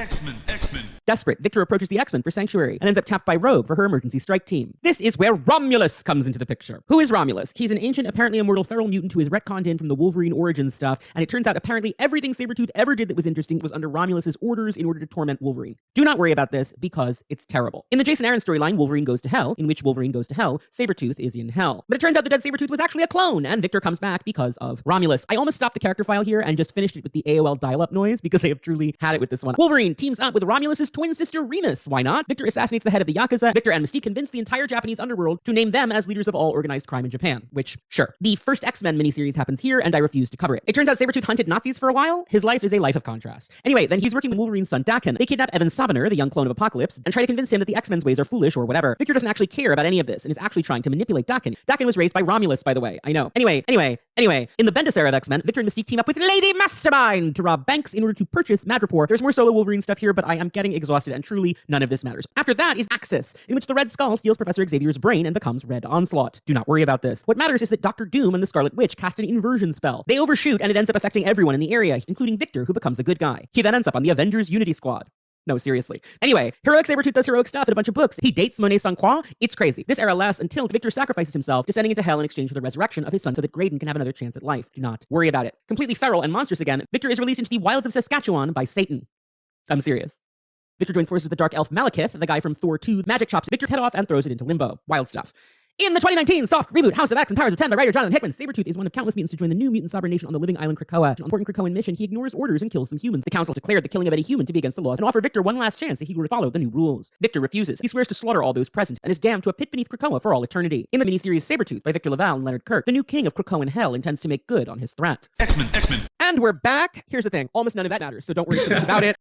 X-Men. Desperate, Victor approaches the X-Men for sanctuary and ends up tapped by Rogue for her emergency strike team. This is where Romulus comes into the picture. Who is Romulus? He's an ancient, apparently immortal feral mutant who is retconned in from the Wolverine origins stuff, and it turns out apparently everything Sabretooth ever did that was interesting was under Romulus's orders in order to torment Wolverine. Do not worry about this because it's terrible. In the Jason Aaron storyline, Wolverine Goes to Hell, in which Wolverine goes to hell, Sabretooth is in hell. But it turns out the dead Sabretooth was actually a clone, and Victor comes back because of Romulus. I almost stopped the character file here and just finished it with the AOL dial-up noise because I have truly had it with this one. Wolverine teams up with Romulus's twin sister Remus. Why not? Victor assassinates the head of the Yakuza. Victor and Mystique convince the entire Japanese underworld to name them as leaders of all organized crime in Japan, which, sure. The first X-Men miniseries happens here, and I refuse to cover it. It turns out Sabretooth hunted Nazis for a while. His life is a life of contrast. Anyway, then he's working with Wolverine's son Daken. They kidnap Evan Sabaner, the young clone of Apocalypse, and try to convince him that the X-Men's ways are foolish or whatever. Victor doesn't actually care about any of this and is actually trying to manipulate Daken. Daken was raised by Romulus, by the way. I know. Anyway. In the Bendis era of X-Men, Victor and Mystique team up with Lady Mastermind to rob banks in order to purchase Madripoor. There's more solo Wolverine stuff here, but I am getting exhausted and truly none of this matters. After that is Axis, in which the Red Skull steals Professor Xavier's brain and becomes Red Onslaught. Do not worry about this. What matters is that Dr. Doom and the Scarlet Witch cast an inversion spell. They overshoot and it ends up affecting everyone in the area, including Victor, who becomes a good guy. He then ends up on the Avengers Unity Squad. No, seriously. Anyway, Heroic Sabretooth does heroic stuff in a bunch of books. He dates Monet St. Croix. It's crazy. This era lasts until Victor sacrifices himself, descending into hell in exchange for the resurrection of his son so that Graydon can have another chance at life. Do not worry about it. Completely feral and monstrous again, Victor is released into the wilds of Saskatchewan by Satan. I'm serious. Victor joins forces with the Dark Elf Malekith, the guy from Thor 2, magic chops Victor's head off and throws it into limbo. Wild stuff. In the 2019 soft reboot House of X and Powers of 10 by writer Jonathan Hickman, Sabretooth is one of countless mutants to join the new mutant sovereign nation on the living island Krakoa. On an important Krakoan mission, he ignores orders and kills some humans. The council declared the killing of any human to be against the laws and offer Victor one last chance that he will follow the new rules. Victor refuses. He swears to slaughter all those present and is damned to a pit beneath Krakoa for all eternity. In the miniseries Sabretooth by Victor LaValle and Leonard Kirk, the new king of Krakoan hell intends to make good on his threat. X-Men. And we're back. Here's the thing. Almost none of that matters, so don't worry too much about it.